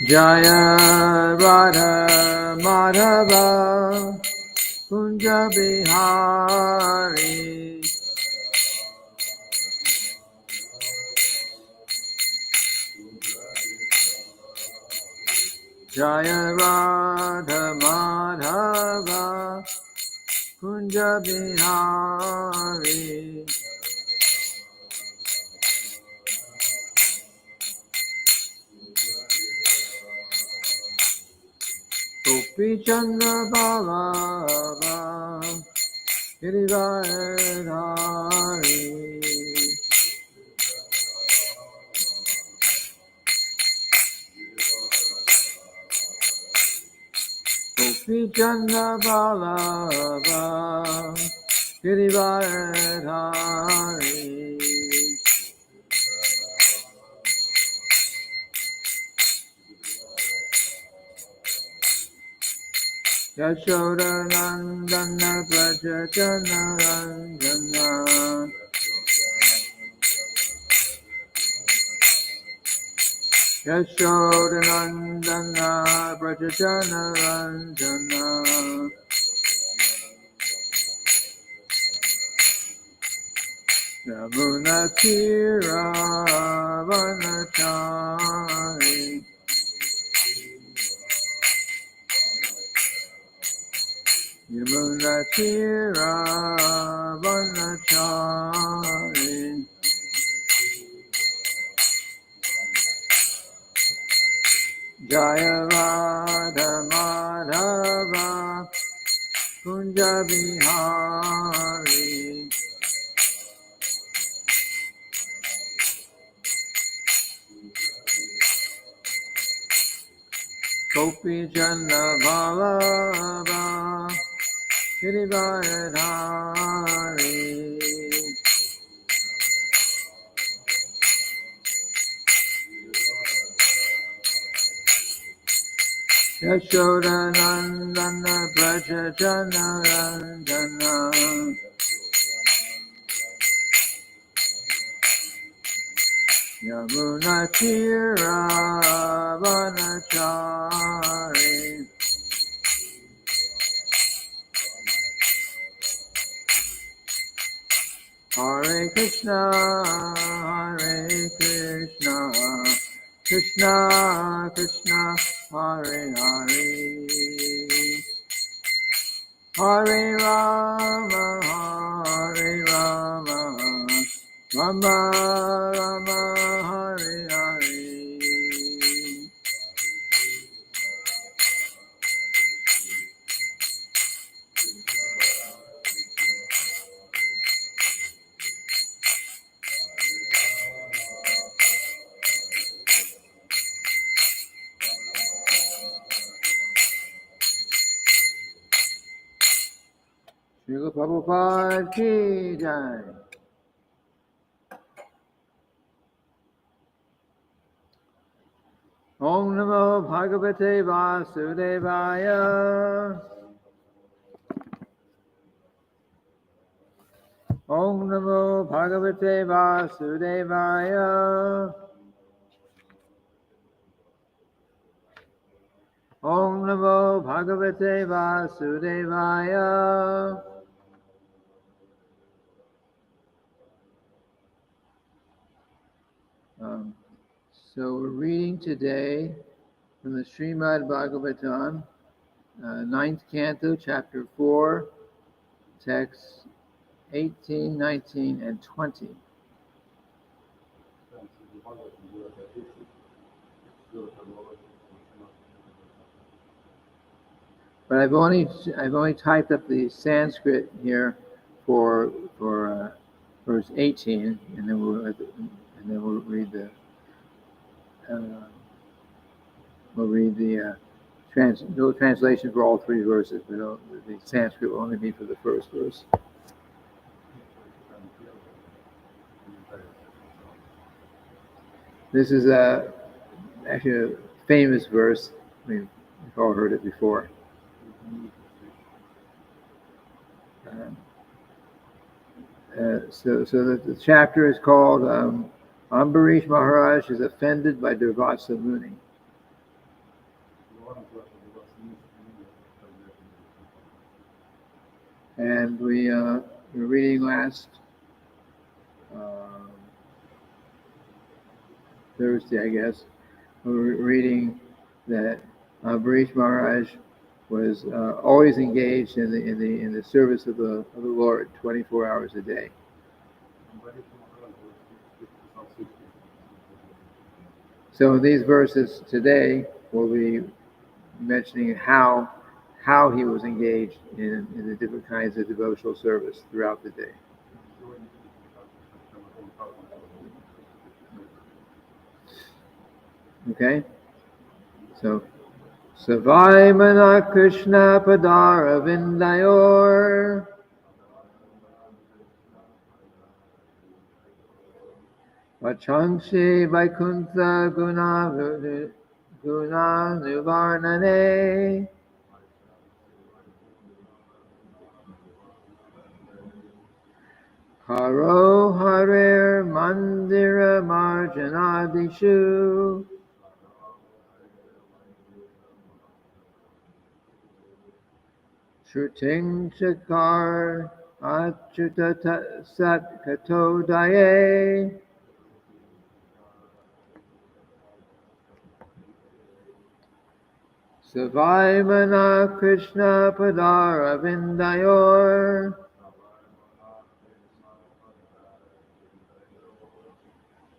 Jaya Radha Madhava Kunja Bihari Jaya Radha Madhava Kunja Bihari Gopi Chandra Baba Girivardhari Gopi Chandra Baba Girivardhari Yashoda Nandana Braja Jana Ranjana Yashoda Nandana Braja Jana Ranjana Yamuna Tira Vanachari Yamuna Tira Vanachari Jaya Radha Madhava Kunja Bihari Gopi Jana Ballabha Girivardhari Yashoda Nandana Braja Jana Ranjana Yamuna Tira Vanachari Hare Krishna Krishna Krishna Hare Hare Hare Rama Rama Rama Hare Hare Srila Prabhupada ki jai. Om Namo Bhagavate Vasudevaya. Om Namo Bhagavate Vasudevaya. Om Namo Bhagavate Vasudevaya. So we're reading today from the Srimad-bhagavatam, 9th Canto, Chapter 4, texts 18, 19, and 20. But I've only typed up the Sanskrit here for verse 18, and then we'll read the no translation for all three verses. The Sanskrit will only be for the first verse. This is actually a famous verse. We've all heard it before. So the chapter is called Ambarisa Maharaja is offended by Durvasa Muni. And we were reading last Thursday, I guess. We were reading that Ambarisa Maharaj was always engaged in the service of the Lord, 24 hours a day. So in these verses today, we'll be mentioning how he was engaged in the different kinds of devotional service throughout the day. Okay? So, Savai Mana Krishna Padara Vindayor Vachangshi Vaikuntha Guna Nivarnane Haro Harir Mandira Marjanadishu Shruting Chakar Achyuta Sat Katodaye Savai Mana Krishna Padara Vindayor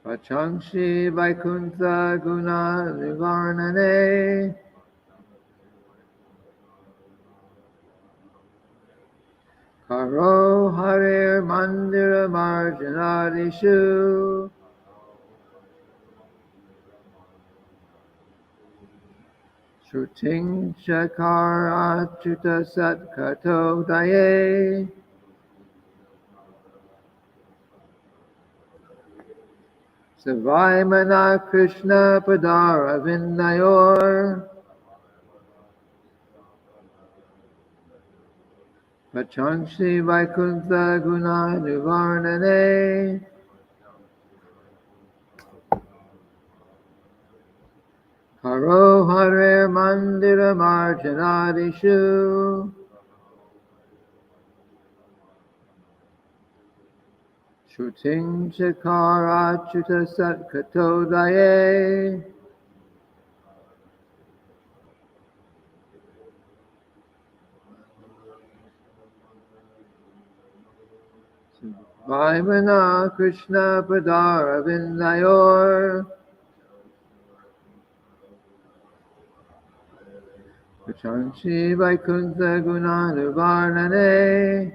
Vachangshi Vaikuntha Guna Nivarnane Karo Harir Mandira Marjanadishu Shruting Chakar Achyuta Sat Katodaye Savai Mana Krishna Padara Vindayor Vachangshi Vaikuntha Guna Nivarnane Haro Harir Mandira Marjanadishu Shruting Chakar Achyuta Sat Katodaye Vaimana Krishna Padara Vindayor Vachangshi Vaikuntha Guna Nivarnane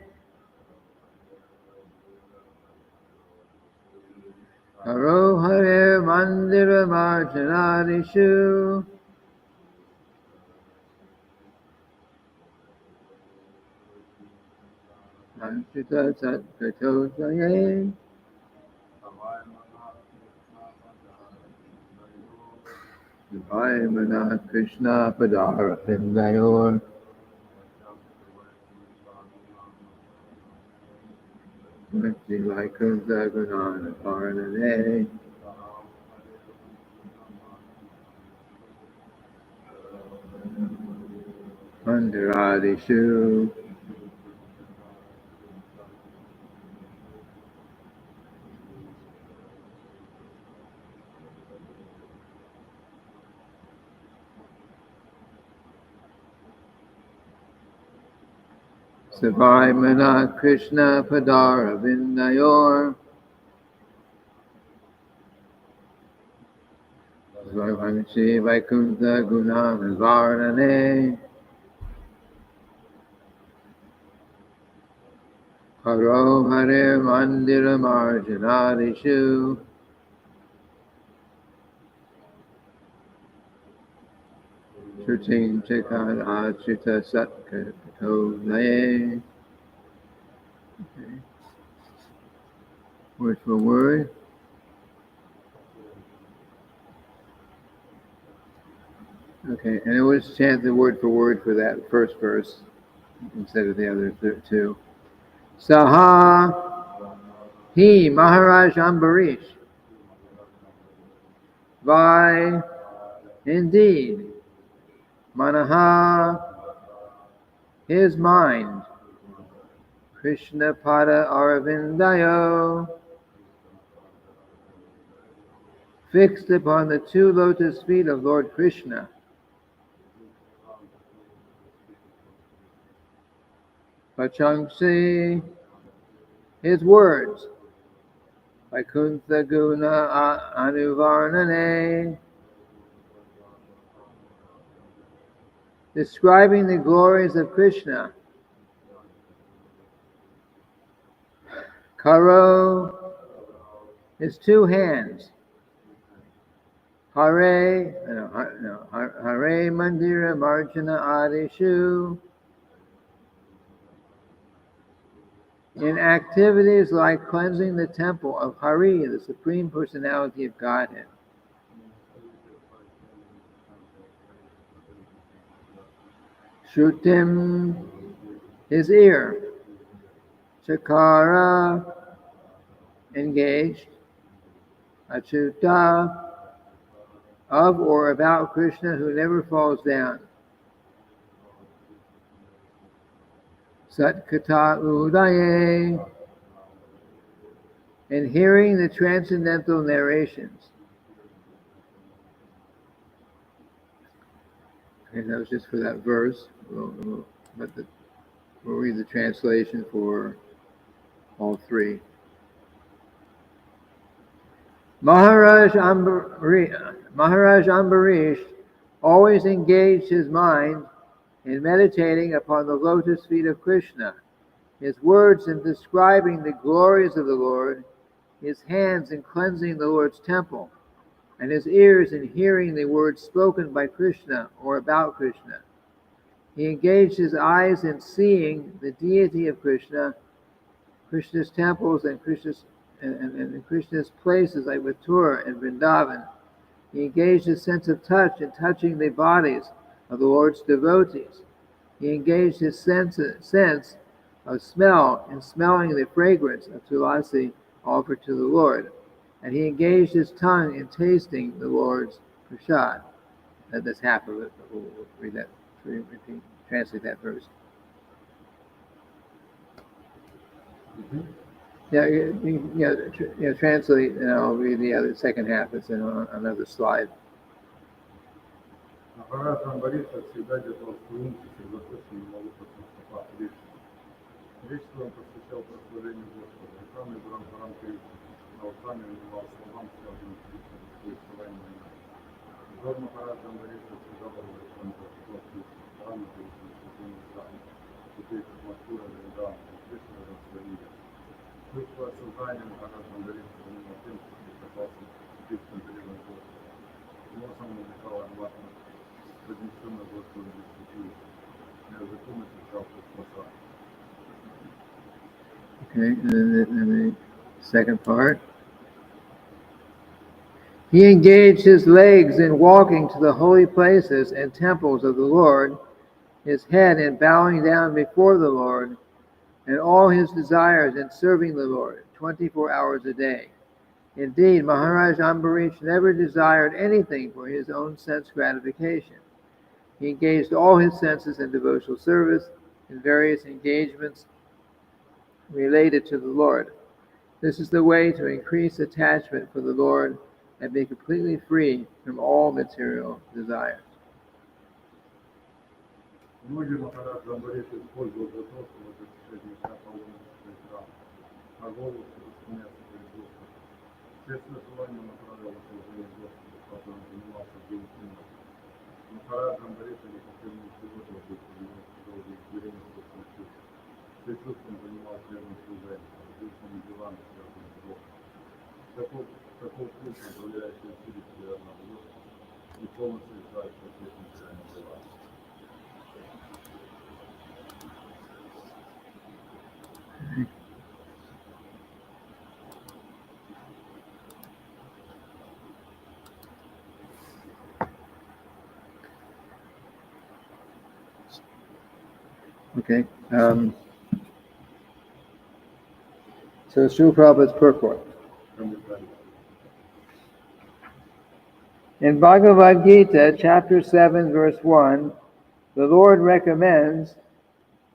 Haro Harir Mandira Marjanadishu Achyuta Sat Katodaye Vaimana Krishna Padara Vindayor Vachangshi Vaikuntha Guna Nivarnane Mandiradishu Savai Mana Krishna Padara Vindayor Vachangshi Vaikuntha Guna Nivarnane Haro Harir Mandira Marjanadishu Shruting Chakar Achyuta Sat Katodaye. Okay. Word for word. Okay, and we'll just chant the word for word for that first verse instead of the other two. Saha He Maharaj Ambarish. Vai indeed Manaha his mind Krishna Pada Aravindayo, fixed upon the two lotus feet of Lord Krishna. Pachangsi, his words, Vaikuntha Guna Anuvarnane, describing the glories of Krishna. Karo, his two hands. Hare Mandira Marjana Adishu, in activities like cleansing the temple of Hari, the Supreme Personality of Godhead. Shrutim, his ear. Chakara, engaged. Achuta, of or about Krishna who never falls down. Satkata Udaye, and hearing the transcendental narrations. And that was just for that verse. We'll read the translation for all three. Maharaj Ambarish always engaged his mind in meditating upon the lotus feet of Krishna, his words in describing the glories of the Lord, his hands in cleansing the Lord's temple, and his ears in hearing the words spoken by Krishna or about Krishna. He engaged his eyes in seeing the deity of Krishna, Krishna's temples, and Krishna's places like Mathura and Vrindavan. He engaged his sense of touch in touching the bodies of the Lord's devotees. He engaged his sense of smell in smelling the fragrance of tulasi offered to the Lord. And he engaged his tongue in tasting the Lord's prasad. That's half of it, but we'll read that, translate that first. Translate, and I'll read the other second half. It's in another slide. Maharaja Ambarisa всегда держал струнки, сосредоточенные на лотосных стопах Кришны. Кришну он посвящал прославлению Господа. Руками Брахмарам Кришны, а устами выдавал словам, связанным с Кришной, повествованием о нем. Взор Махараджа Амбариса всегда был обращен к Господу, странно Кришны, святым местам, теперь Матхура, Вриндаван, Кришна расслоили. Чувство осознания Махараджа Амбариса занимал тем, что прикасался к чистым передам Господа. Ему самому векал ароматно поднесенно Господу дисциплину. Языком отвечал Христоса. Okay, and then the second part. He engaged his legs in walking to the holy places and temples of the Lord, his head in bowing down before the Lord, and all his desires in serving the Lord 24 hours a day. Indeed, Maharaj Ambarish never desired anything for his own sense gratification. He engaged all his senses in devotional service in various engagements related to the Lord. This is the way to increase attachment for the Lord and be completely free from all material desires. Многие Махараджа Амбариш использовал для того, чтобы защищать места паломнических храм, а голову склоняться перед Господом. Честное желание направляло служение Господу, которым занимался день и ночь. Махараджа Амбариша не хотел ничего делать, долгое измерение собственных чувств. Все чувством занимал верным служением, различными делами, связанными с Богом. Таков путь, позволяющий усилить себя одного Господа и полностью избавиться от всех материальных дел. Okay. So Srila Prabhupada's purport. In Bhagavad Gita, chapter 7, verse 1, the Lord recommends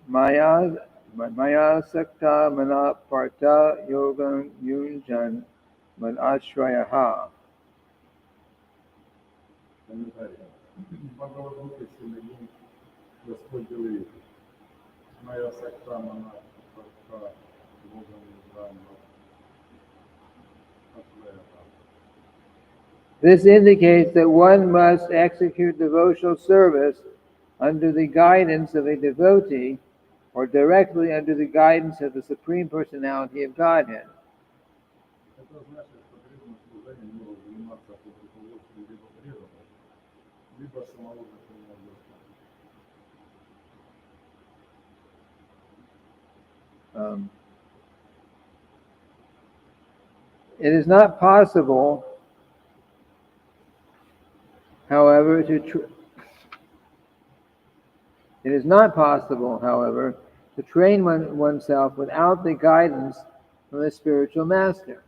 Maya Maya sakta mana parta yogang yunjan man ashrayaha. Комментарий. Бхагавадгите 7.1 Господь говорит, моя сакта мана парта Богом Драма Атлета. This indicates that one must execute devotional service under the guidance of a devotee or directly under the guidance of the Supreme Personality of Godhead. Это значит, что преданное служение может заниматься под руководством либо преданного, либо самого Верховного Господа. It is not possible, however, to train oneself without the guidance from a spiritual master.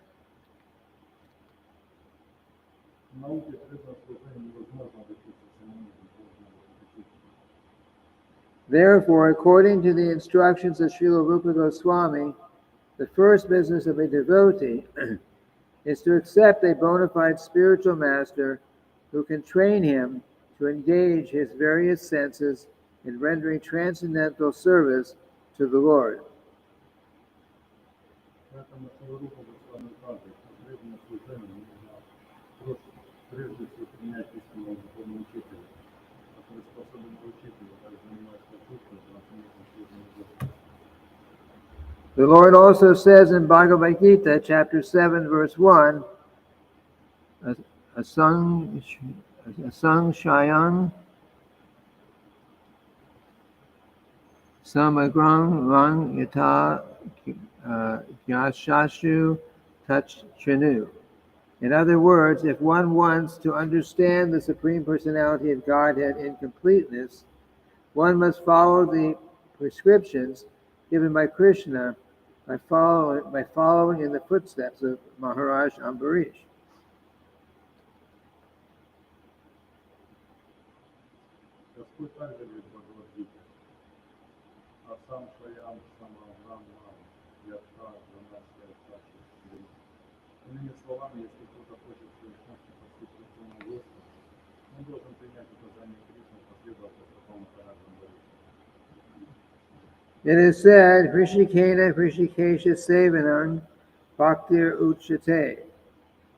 Therefore, according to the instructions of Srila Rupa Goswami, the first business of a devotee is to accept a bona fide spiritual master who can train him to engage his various senses in rendering transcendental service to the Lord. The Lord also says in Bhagavad Gita, chapter 7, verse 1, Asang Shayang Samagrang Rang Yata Gyashashu Touch Trinu. In other words, if one wants to understand the Supreme Personality of Godhead in completeness, one must follow the prescriptions given by Krishna by following in the footsteps of Maharaja Ambarisa. It is said, Hrishikena Hrishikesha Sevanam Bhaktir Uchate.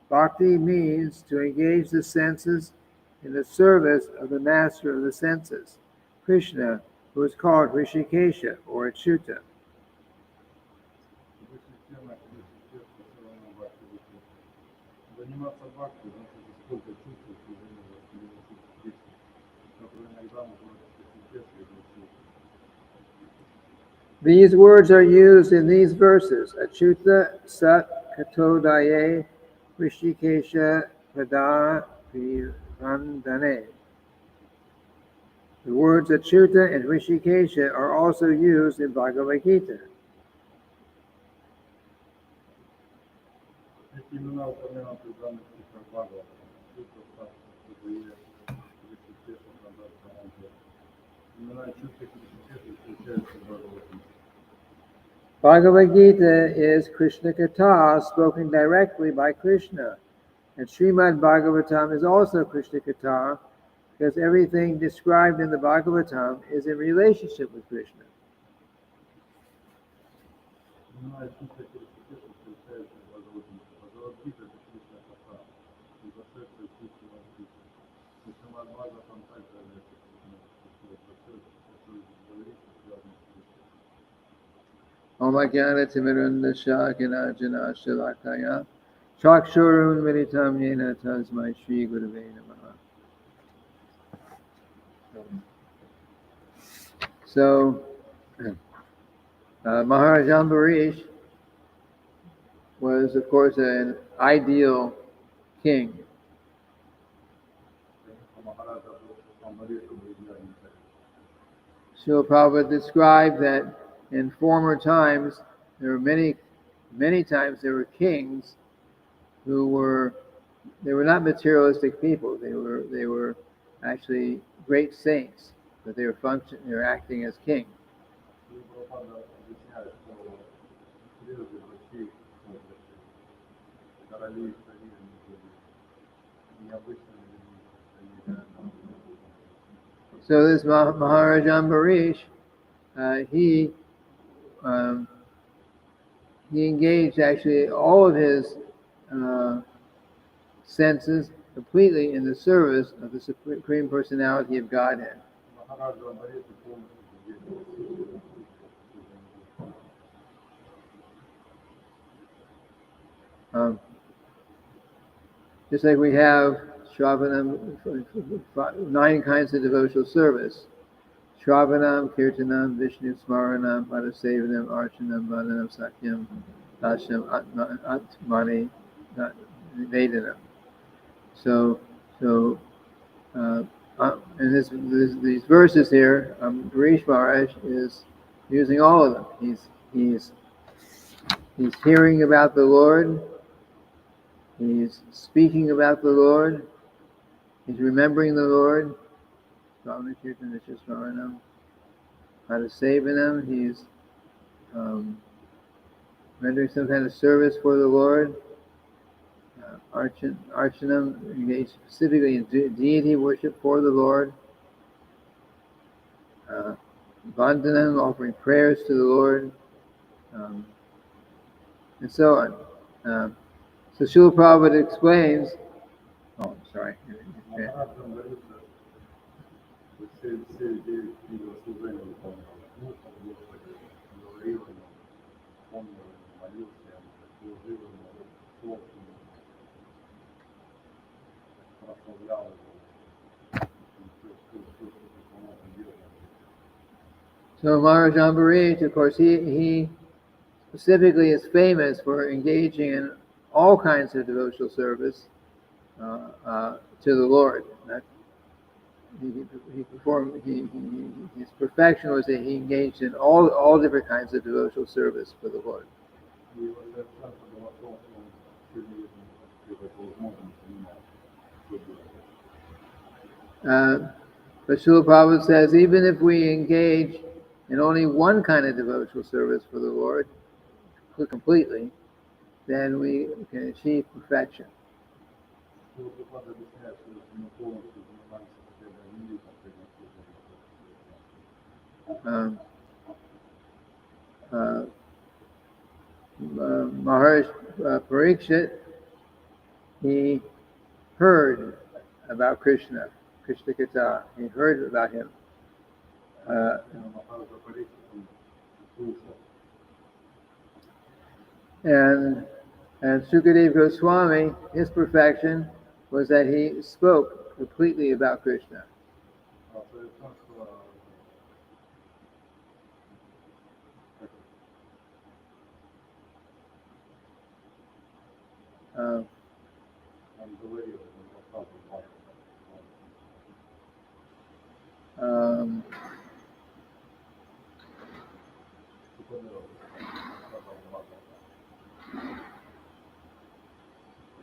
Bhakti means to engage the senses in the service of the master of the senses, Krishna, who is called Hrishikesha or Achyuta. These words are used in these verses, Achyuta Sat Katodaye Hrishikesha Pada Pirandane. The words Achyuta and Hrishikesha are also used in Bhagavad Gita. Bhagavad Gita is Krishna Katha spoken directly by Krishna, and Srimad-bhagavatam is also Krishna Katha because everything described in the Bhagavatam is in relationship with Krishna. Om Ajnana Timirandasya Kinajana Shalakaya Chakshurun Militam Yena Tasmai Shri Gurave Namaha. So, Maharaja Ambarisa was, of course, an ideal king. Srila Prabhupada described that in former times, there were many times there were kings who were not materialistic people. They were actually great saints, but they were acting as kings. вроде врачи, ну, врачи, короли и цари, они были необычными людьми, они реально. So this Maharaja Ambarish, he engaged actually all of his senses completely in the service of the Supreme Personality of Godhead. Махараджа Амбариса полностью задействовал. Just like we have Shravanam, 9 kinds of devotional service. Shravanam, Kirtanam, Vishnu Smaranam, Padasevanam, Archanam, Vandanam, Sakyam, Dashyam, Atmani, Vedanam. So in these verses here, Ambarisa Maharaj is using all of them. He's hearing about the Lord. He's speaking about the Lord. He's remembering the Lord. Padasevanam. He's rendering some kind of service for the Lord. Archanam, engaged specifically in deity worship for the Lord. Vandanam, offering prayers to the Lord. And so on. So Srila Prabhupada explains. Oh, I'm sorry. Махараджа Амбариса все 9 видов служения выполнял. Господи, говорил ему, помнил ему, молился ему, служил ему, слов ему, прославлял его. Все, что мог делать. So Maharaja Ambarish, of course, he specifically is famous for engaging in all kinds of devotional service to the Lord. He performed. His perfection was that he engaged in all different kinds of devotional service for the Lord. But Srila Prabhupada says, even if we engage in only one kind of devotional service for the Lord completely, then we can achieve perfection. Maharishi Parikshit, he heard about Krishna Katha. He heard about him. And Sukadeva Goswami, his perfection was that he spoke completely about Krishna.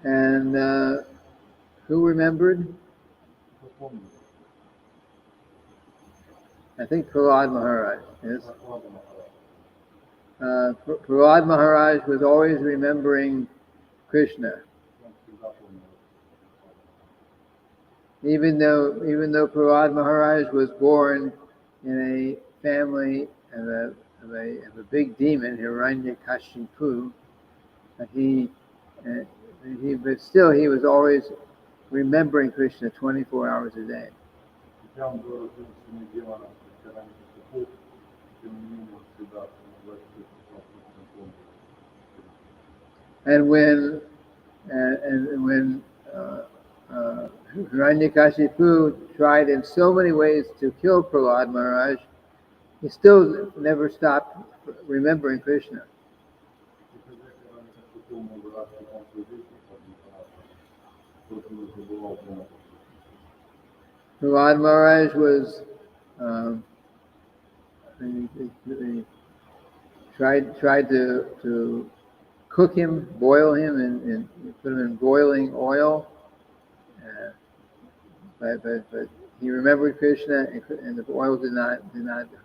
And who remembered? I think Prahlad Maharaj. Yes. Prahlad Maharaj was always remembering Krishna, even though Prahlad Maharaj was born in a family of a big demon, Hiranyakashipu. But still, he was always remembering Krishna 24 hours a day. And when Hiranyakashipu tried in so many ways to kill Prahlad Maharaj, he still never stopped remembering Krishna. Prahlad Maharaj was he tried to cook him, boil him, and put him in boiling oil. But he remembered Krishna, and the oil did not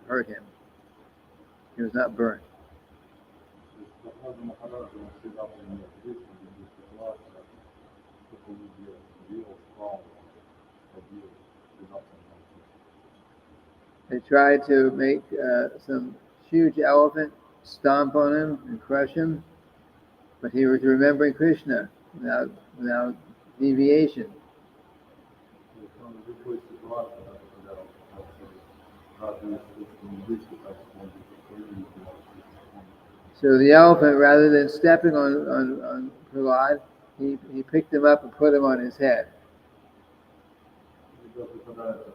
hurt him. He was not burnt. Рассказы Махараджа, он всегда помнил Кришну, любил ситуацию, что он делал, спал, ходил, всегда помнил Кришну. They tried to make some huge elephant stomp on him and crush him, but he was remembering Krishna without deviation. То есть он в любой ситуации, даже когда разные искусственные вещи, так что он воспоминает, So the elephant, rather than stepping on Prahlad, he picked him up and put him on his head. и даже когда это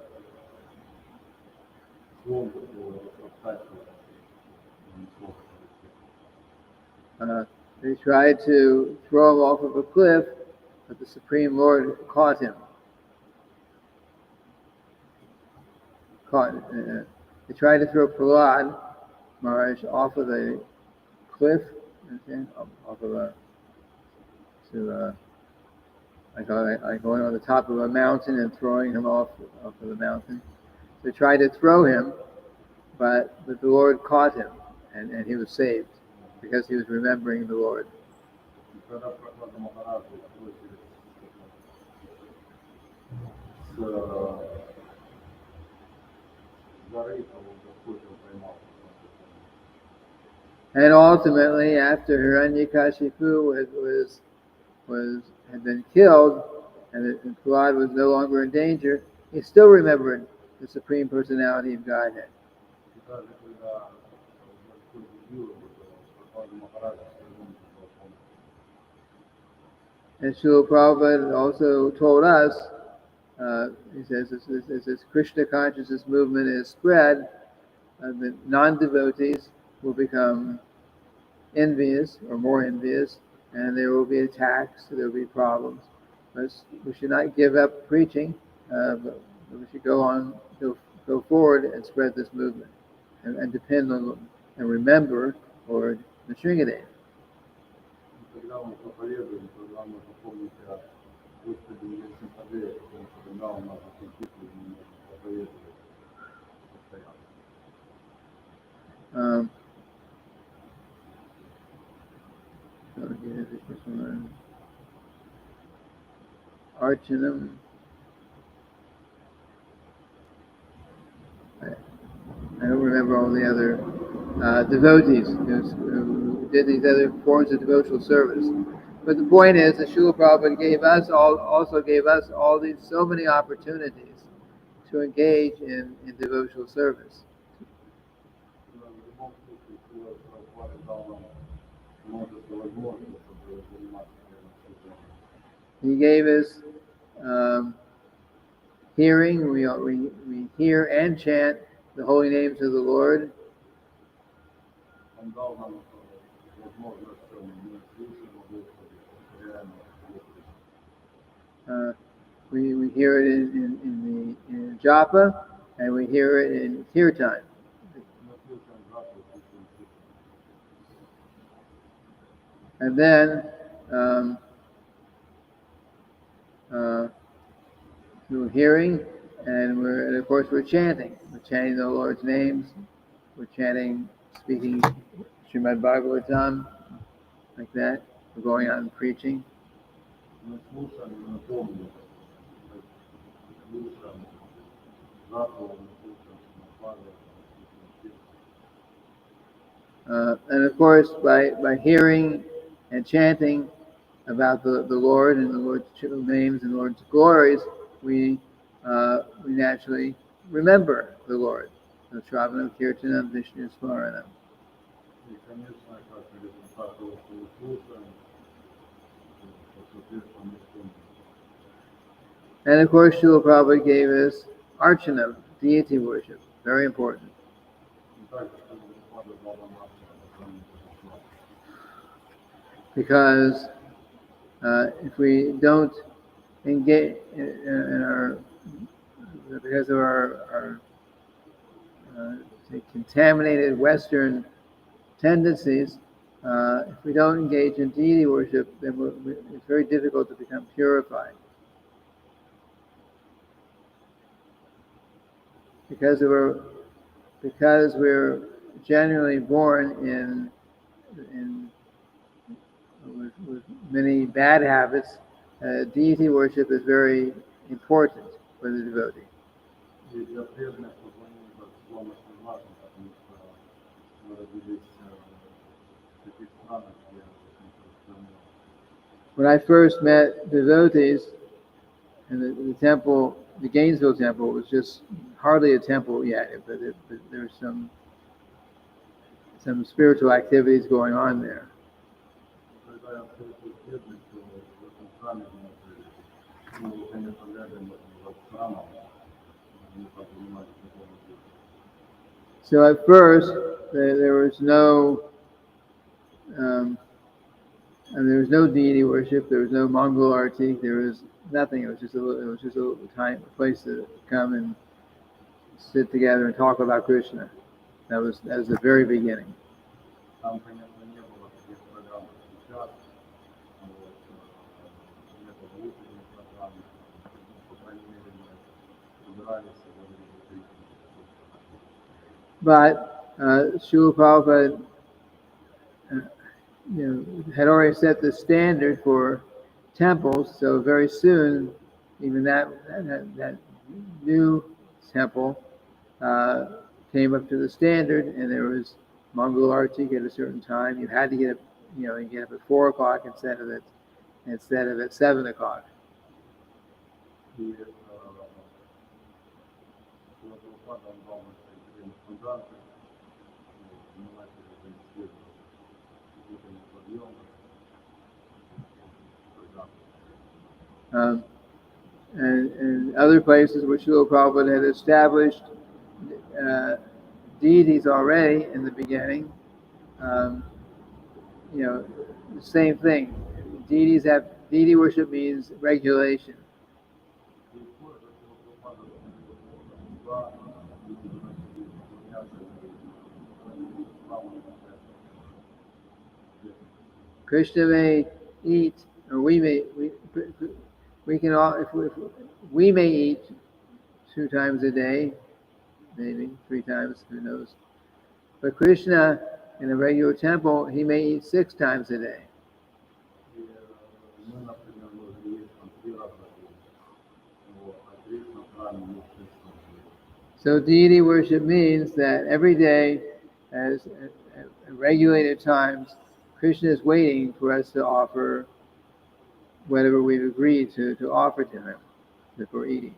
слон такого рассказывает, он слов. They tried to throw him off of a cliff, but the Supreme Lord caught him. They tried to throw Prahlad Maharaj off of a cliff, off of like going on the top of a mountain and throwing him off of the mountain. They tried to throw him, but the Lord caught him, and he was saved because he was remembering the Lord. И когда Прохлада Махараджа бросили с горы, то Господь его поймал. And ultimately, after Hiranyakashipu had been killed, and Prahlad was no longer in danger, he still remembered the Supreme Personality of Godhead. И даже когда Господь убил его, то Прохлада Махараджа все равно не был помнить. And Srila Prabhupada also told us, he says, as this Krishna consciousness movement is spread, the non-devotees will become envious or more envious, and there will be attacks, there will be problems. But we should not give up preaching, but we should go forward and spread this movement, and depend on and remember Lord Nrsimhadev. Когда мы проповедуем, тогда нужно помнить о Господе Нрсимхадеве, потому что тогда он нас защитит, и мы можем проповедовать постоянно. Archanam. I don't remember all the other devotees who did these other forms of devotional service. But the point is that Srila Prabhupada also gave us so many opportunities to engage in devotional service. He gave us hearing. We hear and chant the holy names of the Lord. We hear it in japa, and we hear it in kirtan. And then through hearing, and of course we're chanting. We're chanting the Lord's names. We're chanting, speaking Srimad-bhagavatam, like that. We're going out and preaching. And of course, by hearing and chanting about the Lord and the Lord's names and the Lord's glories, we naturally remember the Lord. So Shravanam, Kirtanam, Vishnu Smaranam. And of course, Srila Prabhupada gave us Archana, deity worship, very important. Because if we don't engage because of our contaminated Western tendencies, if we don't engage in deity worship, then it's very difficult to become purified. Because we're generally born in with many bad habits, deity worship is very important for the devotee. И для преданных поклонение Богу очень важно, потому что мы родились в таких странах, где, в общем-то, When I first met devotees in the temple, the Gainesville temple was just hardly a temple yet, but there's some spiritual activities going on there. когда я встретил бедность в этом храме, мы конечно, глядя в храмом, не понимали, что это. So at first there was no and there was no deity worship. There was no Mongol arti. There was nothing. It was just a little time, a place to come and sit together and talk about Krishna. That was the very beginning. Там, конечно, не было таких программ, как сейчас, не было утренних программ, по крайней мере, мы собирались и говорили о Кришне. But Srila Prabhupada, had already set the standard for temples. So very soon, even that new temple came up to the standard, and there was Mongol arti at a certain time. You had to get up, you get up at 4 o'clock instead of at 7 o'clock. И Прабхупада, он дал нам определенные стандарты, мы начали исследовать утренний подъем, программы. And other places where Srila Prabhupada had established deities already in the beginning, the same thing. Deity worship means regulation. Krishna may eat, or we can all, if we may eat 2 times a day, maybe 3 times, who knows. But Krishna, in a regular temple, he may eat 6 times a day. So deity worship means that every day, at regulated times, Krishna is waiting for us to offer whatever we've agreed to offer to him before eating.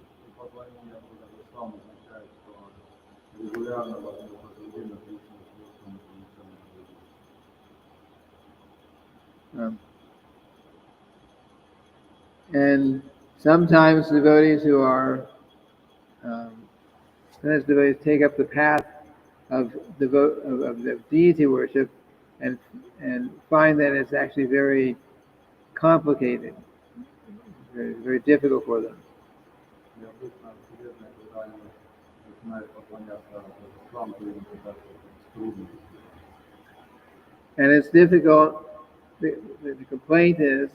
And sometimes devotees take up the path of deity worship and find that it's actually very complicated, very, very difficult for them. And it's difficult. The complaint is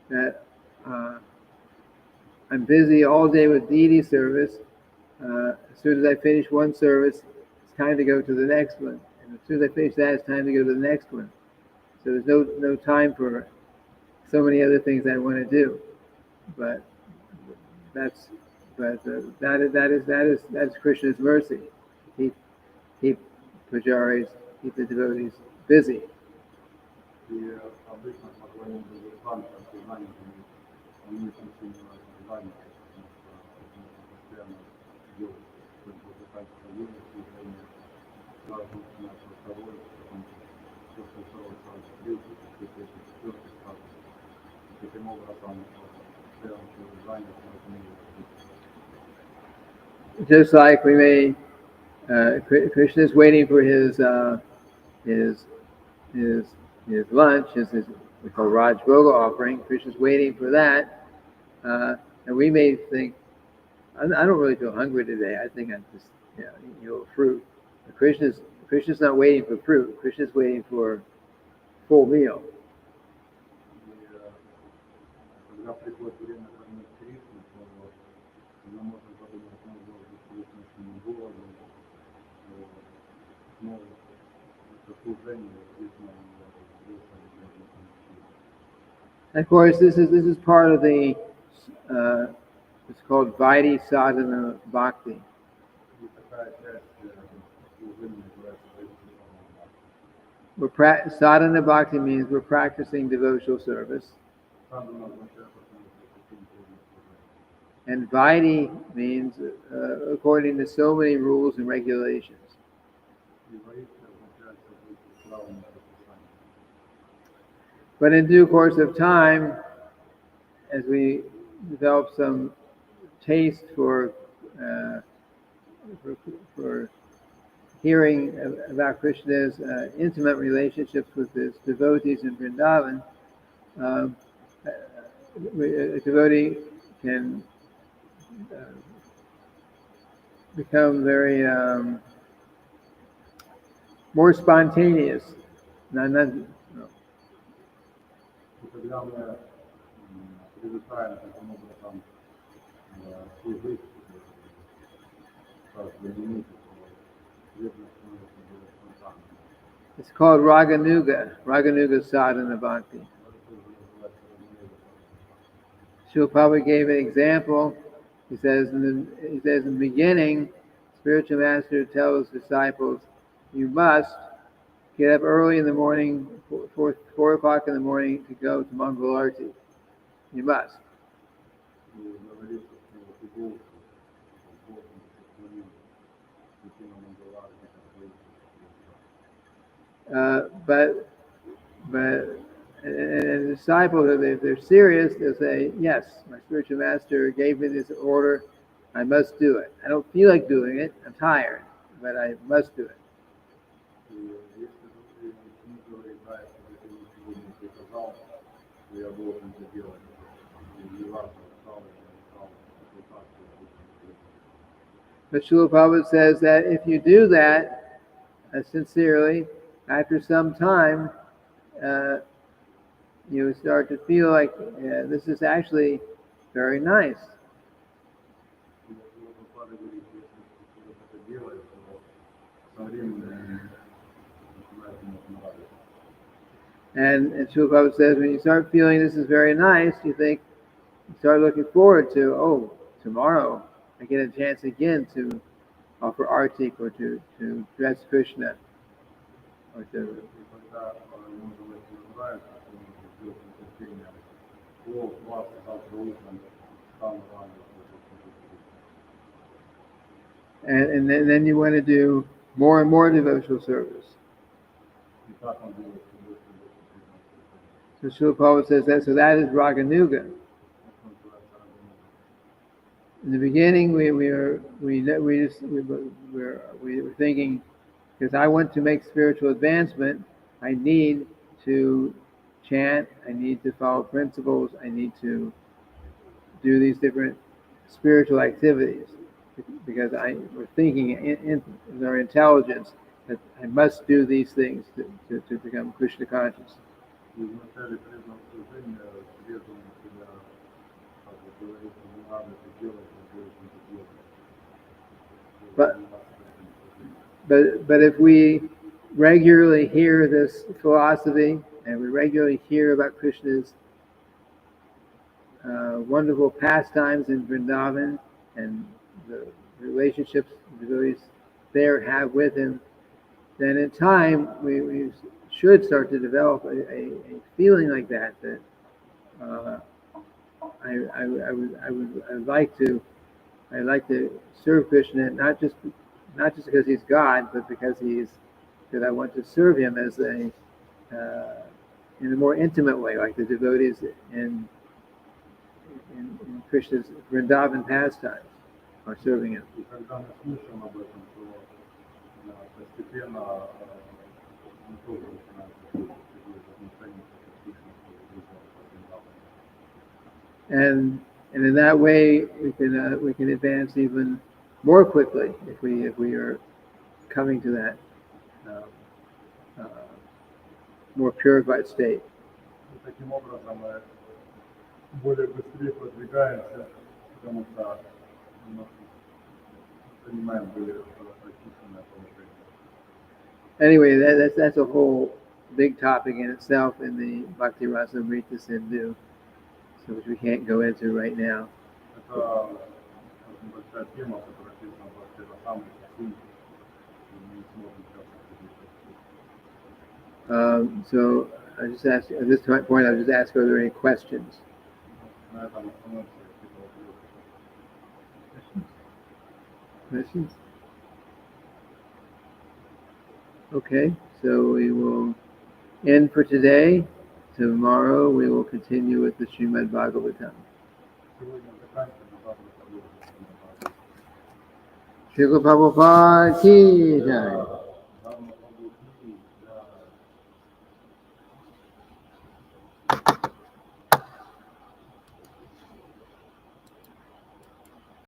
that I'm busy all day with deity service. As soon as I finish one service, it's time to go to the next one. And as soon as I finish that, it's time to go to the next one. So there's no time for so many other things I want to do. But that's Krishna's mercy. Keep pujaris, keep the devotees busy. Just like we may, Krishna is waiting for his lunch, his we call Raj Bhoga offering. Krishna's waiting for that, and we may think, I don't really feel hungry today. I think I'm just eat a fruit. But Krishna's not waiting for fruit. Krishna's waiting for full meal. Of course, this is part of the it's called Vaidhi Sadhana Bhakti. И такая часть служения называется «Вайдхи». Sadhana Bhakti means we're practicing devotional service, Садхана означает, что мы практикуем трудное служение. and Vaidhi means according to so many rules and regulations. И «Вайдхи» означает соответствие правилам и предписаниям. But in due course of time, as we develop some taste for hearing about Krishna's intimate relationships with his devotees in Vrindavan, a devotee can become very more spontaneous. И когда мы привыкаем таким образом служить каждую минуту, то верно становится более спонтанным. It's called Raganuga Sadhana Bhakti. Это тоже называется разумение. Srila Prabhupada gave an example. He says in the beginning, spiritual master tells disciples, you must get up early in the morning, 4 o'clock in the morning, to go to Mangal Arti. You must. И говорится, что ты должен идти на Мангалар, But and the disciples, if they're serious, they'll say, yes, my spiritual master gave me this order, I must do it. I don't feel like doing it, I'm tired, but I must do it. И если ученик говорит, да, если ты мне сегодня приказал, то я должен это делать. И не важно, устал или не устал, результат я должен делать. But Srila Prabhupada says that if you do that sincerely, after some time, you start to feel like this is actually very nice. И Прабхупада говорит, если человек это делает, то со временем начинает ему нравиться. And Srila Prabhupada says when you start feeling this is very nice, you start looking forward to, oh, tomorrow I get a chance again to offer artik or to dress Krishna or to. И когда ему это нравится, то он ждет нетерпением. О, класс, завтра утром встану рано. And then you want to do more and more devotional service. И так он делает. So Srila Prabhupada says that, so that is Raganuga. In the beginning, we were thinking, because I want to make spiritual advancement, I need to chant, I need to follow principles, I need to do these different spiritual activities, because we're thinking in our intelligence that I must do these things to become Krishna conscious. И вначале преданного служения преданным себя, как бы говорится, не надо это делать, не должен это делать. But if we regularly hear this philosophy and we regularly hear about Krishna's wonderful pastimes in Vrindavan and the relationships the devotees there have with him, then in time we should start to develop a feeling like that I'd like to serve Krishna not just because he's God, but because I want to serve him as in a more intimate way, like the devotees in Krishna's Vrindavan pastimes are serving him. И когда мы слышим об этом, то постепенно мы тоже начинаем чувствовать отношения к Кришне. And in that way we can advance even more quickly if we are coming to that more purified state. И таким образом мы более быстрее продвигаемся, потому что мы занимаем более очищенное положение. Anyway, that's a whole big topic in itself in the Bhakti Rasa Amrita Sindhu, so which we can't go into right now. Это очень большая тема, которая описана в Бхакти-расамрите Синдху, и мы не сможем сейчас обсудить. So I just ask at this point. I'll just ask: are there any questions? На этом остановимся, какие-то вопросы. Questions? Okay, so we will end for today. Tomorrow we will continue with the Srimad-bhagavatam. Сегодня заканчиваем Бхагавата. Srila Prabhupada ki jai. Дharma Prabhu ki jai.